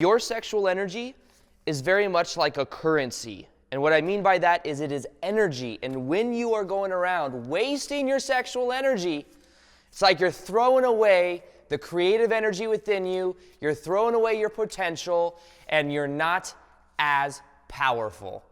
Your sexual energy is very much like a currency. And what I mean by that is it is energy. And when you are going around wasting your sexual energy, it's like you're throwing away the creative energy within you, you're throwing away your potential, and you're not as powerful.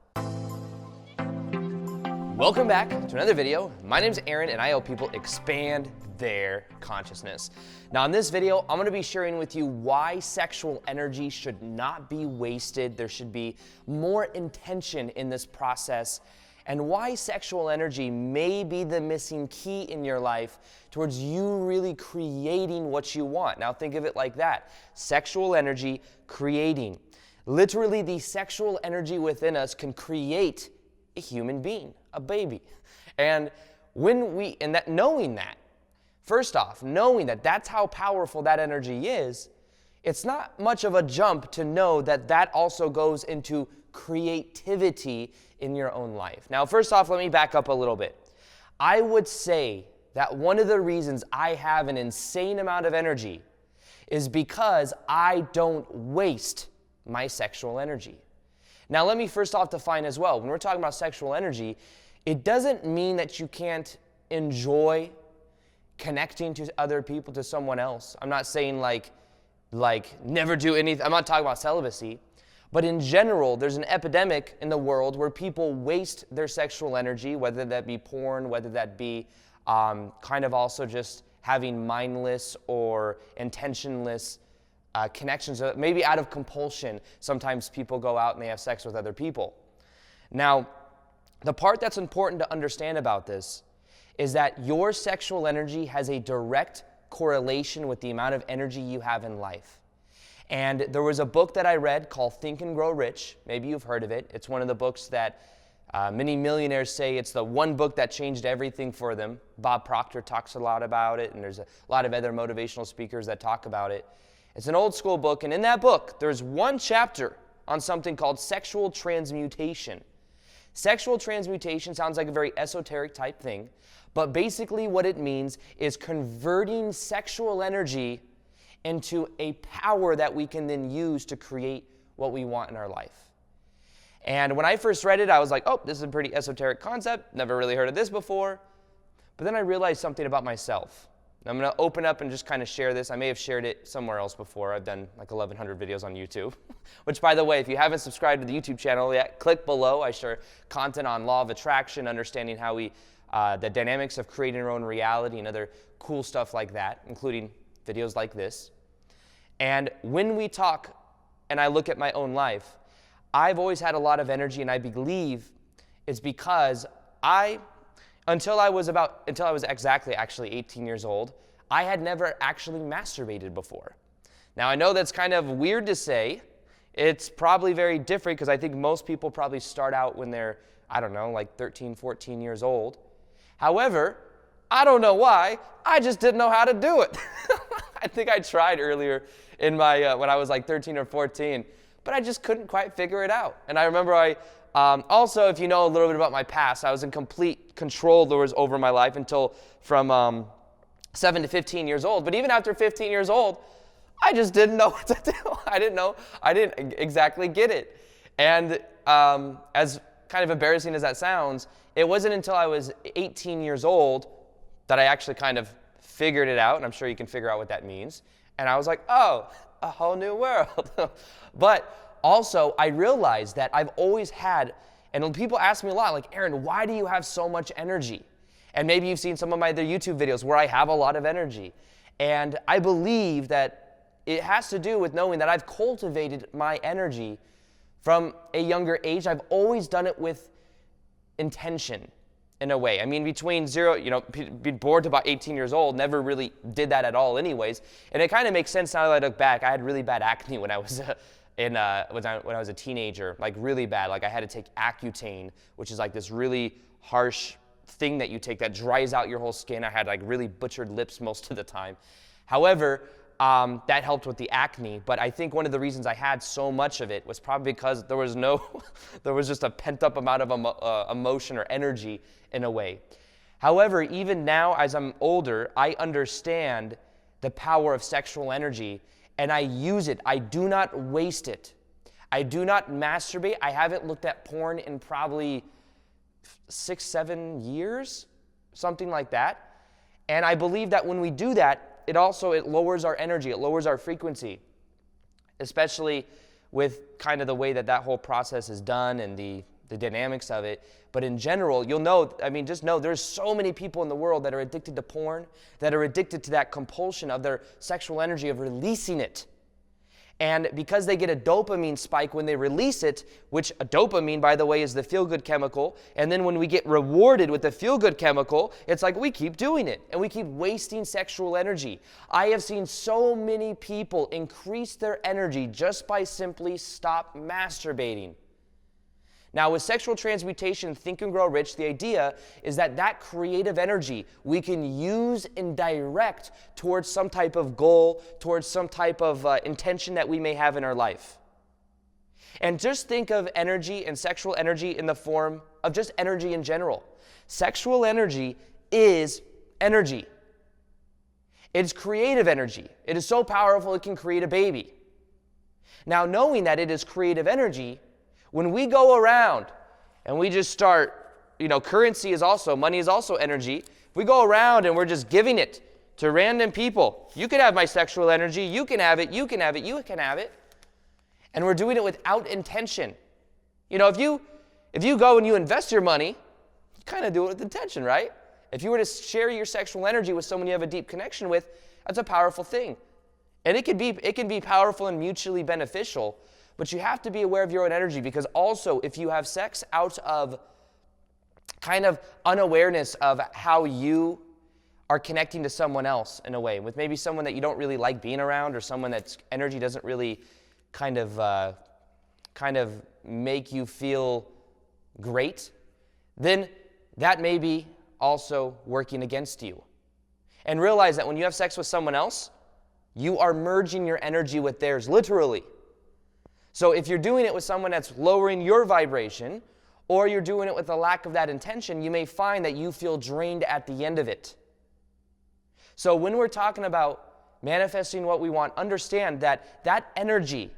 Welcome back to another video. My name's Aaron, and I help people expand their consciousness. Now in this video, I'm going to be sharing with you why sexual energy should not be wasted. There should be more intention in this process, and why sexual energy may be the missing key in your life towards you really creating what you want. Now think of it like that. Sexual energy creating. Literally, the sexual energy within us can create a human being, a baby. And knowing that, first off, knowing that that's how powerful that energy is, it's not much of a jump to know that that also goes into creativity in your own life. Now, first off, let me back up a little bit. I would say that one of the reasons I have an insane amount of energy is because I don't waste my sexual energy. Now, let me first off define as well, when we're talking about sexual energy, it doesn't mean that you can't enjoy connecting to other people, to someone else. I'm not saying like never do anything. I'm not talking about celibacy. But in general, there's an epidemic in the world where people waste their sexual energy, whether that be porn, whether that be kind of also just having mindless or intentionless connections, maybe out of compulsion. Sometimes people go out and they have sex with other people. Now, the part that's important to understand about this is that your sexual energy has a direct correlation with the amount of energy you have in life. And there was a book that I read called Think and Grow Rich. Maybe you've heard of it. It's one of the books that many millionaires say it's the one book that changed everything for them. Bob Proctor talks a lot about it, and there's a lot of other motivational speakers that talk about it. It's an old school book, and in that book, there's one chapter on something called sexual transmutation. Sexual transmutation sounds like a very esoteric type thing, but basically what it means is converting sexual energy into a power that we can then use to create what we want in our life. And when I first read it, I was like, oh, this is a pretty esoteric concept. Never really heard of this before. But then I realized something about myself. I'm going to open up and just kind of share this. I may have shared it somewhere else before. I've done like 1,100 videos on YouTube, which, by the way, if you haven't subscribed to the YouTube channel yet, click below. I share content on law of attraction, understanding how the dynamics of creating our own reality and other cool stuff like that, including videos like this. And when we talk and I look at my own life, I've always had a lot of energy, and I believe it's because until I was exactly 18 years old, I had never actually masturbated before. Now, I know that's kind of weird to say. It's probably very different because I think most people probably start out when they're, like 13, 14 years old. However, I don't know why, I just didn't know how to do it. I think I tried earlier in my when I was like 13 or 14, but I just couldn't quite figure it out. And I remember also, if you know a little bit about my past, I was in complete control over my life until from 7 to 15 years old. But even after 15 years old, I just didn't know what to do. I didn't exactly get it. And as kind of embarrassing as that sounds, it wasn't until I was 18 years old that I actually kind of figured it out, and I'm sure you can figure out what that means. And I was like, oh, a whole new world. But also, I realized that I've always had, and people ask me a lot, like, Aaron, why do you have so much energy? And maybe you've seen some of my other YouTube videos where I have a lot of energy. And I believe that it has to do with knowing that I've cultivated my energy from a younger age. I've always done it with intention in a way. I mean, between being born to about 18 years old, never really did that at all anyways. And it kind of makes sense now that I look back. I had really bad acne when I was when I was a teenager, like really bad. Like I had to take Accutane, which is like this really harsh thing that you take that dries out your whole skin. I had like really butchered lips most of the time. However, that helped with the acne, but I think one of the reasons I had so much of it was probably because there was just a pent-up amount of emotion or energy in a way. However, even now as I'm older, I understand the power of sexual energy, and I use it. I do not waste it. I do not masturbate. I haven't looked at porn in probably 6-7 years, something like that. And I believe that when we do that, it lowers our energy, it lowers our frequency, especially with kind of the way that whole process is done and the dynamics of it. But in general, you'll know, just know there's so many people in the world that are addicted to porn, that are addicted to that compulsion of their sexual energy, of releasing it. And because they get a dopamine spike when they release it, which a dopamine, by the way, is the feel-good chemical, and then when we get rewarded with the feel-good chemical, it's like we keep doing it, and we keep wasting sexual energy. I have seen so many people increase their energy just by simply stop masturbating. Now, with sexual transmutation, Think and Grow Rich, the idea is that creative energy we can use and direct towards some type of goal, towards some type of intention that we may have in our life. And just think of energy and sexual energy in the form of just energy in general. Sexual energy is energy. It's creative energy. It is so powerful it can create a baby. Now, knowing that it is creative energy, when we go around and we just start, currency is also, money is also energy. If we go around and we're just giving it to random people, you can have my sexual energy, you can have it, you can have it, you can have it. And we're doing it without intention. If you go and you invest your money, you kind of do it with intention, right? If you were to share your sexual energy with someone you have a deep connection with, that's a powerful thing. And it can be powerful and mutually beneficial. But you have to be aware of your own energy, because also if you have sex out of kind of unawareness of how you are connecting to someone else in a way, with maybe someone that you don't really like being around, or someone that's energy doesn't really kind of make you feel great, then that may be also working against you. And realize that when you have sex with someone else, you are merging your energy with theirs, literally. So if you're doing it with someone that's lowering your vibration, or you're doing it with a lack of that intention, you may find that you feel drained at the end of it. So when we're talking about manifesting what we want, understand that energy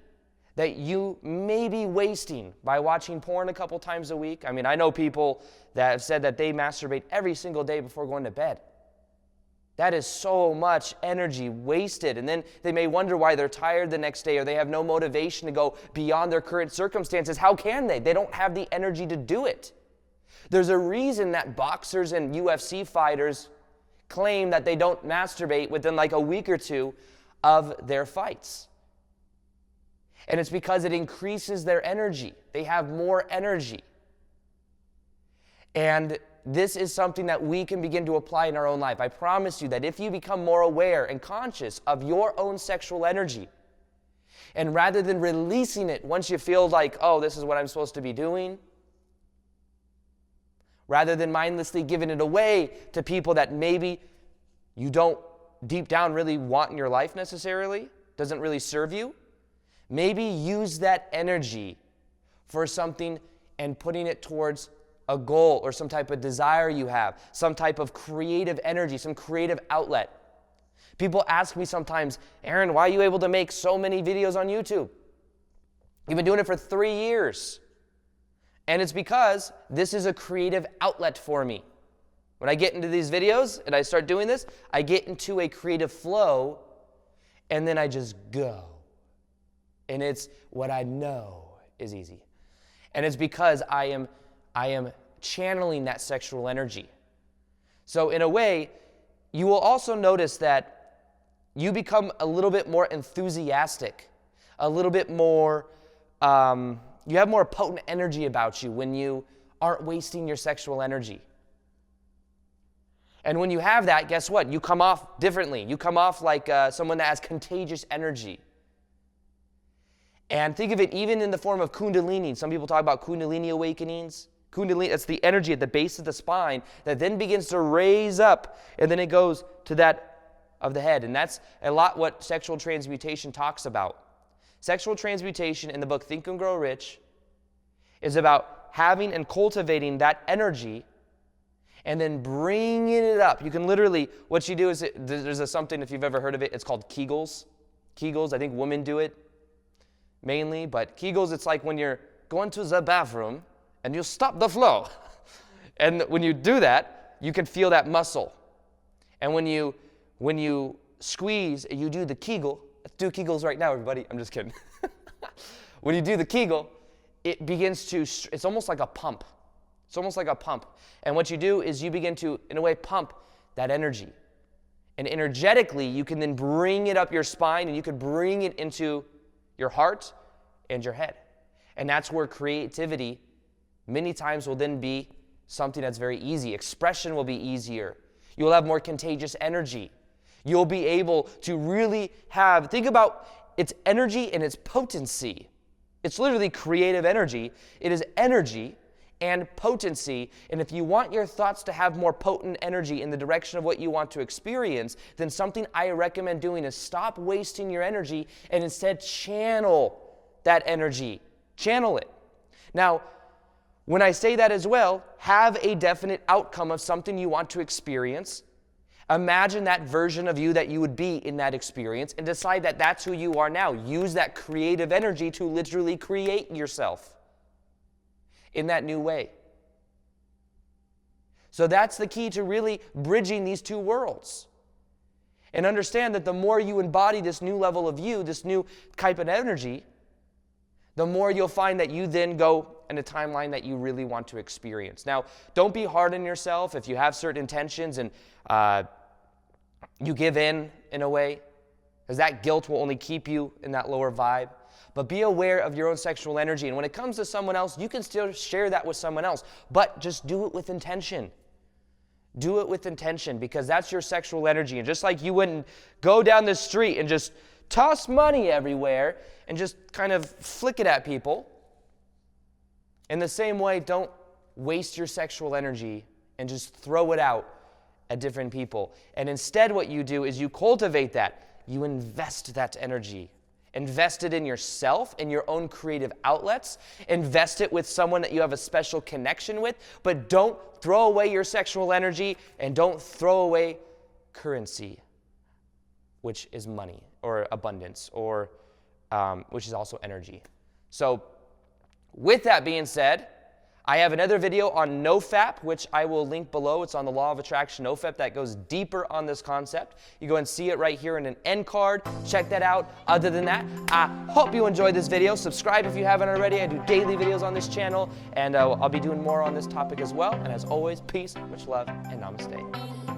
that you may be wasting by watching porn a couple times a week. I know people that have said that they masturbate every single day before going to bed. That is so much energy wasted. And then they may wonder why they're tired the next day, or they have no motivation to go beyond their current circumstances. How can they? They don't have the energy to do it. There's a reason that boxers and UFC fighters claim that they don't masturbate within like a week or two of their fights. And it's because it increases their energy. They have more energy. And this is something that we can begin to apply in our own life. I promise you that if you become more aware and conscious of your own sexual energy, and rather than releasing it once you feel like, oh, this is what I'm supposed to be doing, rather than mindlessly giving it away to people that maybe you don't deep down really want in your life necessarily, doesn't really serve you, maybe use that energy for something and putting it towards a goal or some type of desire you have, some type of creative energy, some creative outlet. People ask me sometimes, Aaron, why are you able to make so many videos on YouTube? You've been doing it for 3 years. And it's because this is a creative outlet for me. When I get into these videos and I start doing this, I get into a creative flow, and then I just go. And it's what I know is easy. And it's because I am channeling that sexual energy. So in a way, you will also notice that you become a little bit more enthusiastic, a little bit more, you have more potent energy about you when you aren't wasting your sexual energy. And when you have that, guess what? You come off differently. You come off like someone that has contagious energy. And think of it even in the form of kundalini. Some people talk about kundalini awakenings. Kundalini, that's the energy at the base of the spine that then begins to raise up, and then it goes to that of the head. And that's a lot what sexual transmutation talks about. Sexual transmutation in the book Think and Grow Rich is about having and cultivating that energy and then bringing it up. You can literally, what you do is, there's something, if you've ever heard of it, it's called Kegels. Kegels. I think women do it mainly, but Kegels, it's like when you're going to the bathroom and you stop the flow. And when you do that, you can feel that muscle. And when you squeeze and you do the Kegel, let's do Kegels right now, everybody. I'm just kidding. When you do the Kegel, it begins to, it's almost like a pump. It's almost like a pump. And what you do is you begin to, in a way, pump that energy. And energetically, you can then bring it up your spine and you can bring it into your heart and your head. And that's where creativity many times will then be something that's very easy. Expression will be easier. You'll have more contagious energy. You'll be able to really have, think about its energy and its potency. It's literally creative energy. It is energy and potency. And if you want your thoughts to have more potent energy in the direction of what you want to experience, then something I recommend doing is stop wasting your energy and instead channel that energy. Channel it. Now, when I say that as well, have a definite outcome of something you want to experience. Imagine that version of you that you would be in that experience and decide that that's who you are now. Use that creative energy to literally create yourself in that new way. So that's the key to really bridging these two worlds. And understand that the more you embody this new level of you, this new type of energy, the more you'll find that you then go in a timeline that you really want to experience. Now, don't be hard on yourself if you have certain intentions and you give in a way, because that guilt will only keep you in that lower vibe. But be aware of your own sexual energy. And when it comes to someone else, you can still share that with someone else, but just do it with intention. Do it with intention, because that's your sexual energy. And just like you wouldn't go down the street and just toss money everywhere and just kind of flick it at people, in the same way, don't waste your sexual energy and just throw it out at different people. And instead what you do is you cultivate that. You invest that energy. Invest it in yourself, in your own creative outlets. Invest it with someone that you have a special connection with. But don't throw away your sexual energy, and don't throw away currency, which is money or abundance, or which is also energy. So with that being said, I have another video on NOFAP, which I will link below. It's on the law of attraction, NOFAP, that goes deeper on this concept. You go and see it right here in an end card. Check that out. Other than that, I hope you enjoyed this video. Subscribe if you haven't already. I do daily videos on this channel, and I'll be doing more on this topic as well. And as always, peace, much love, and namaste.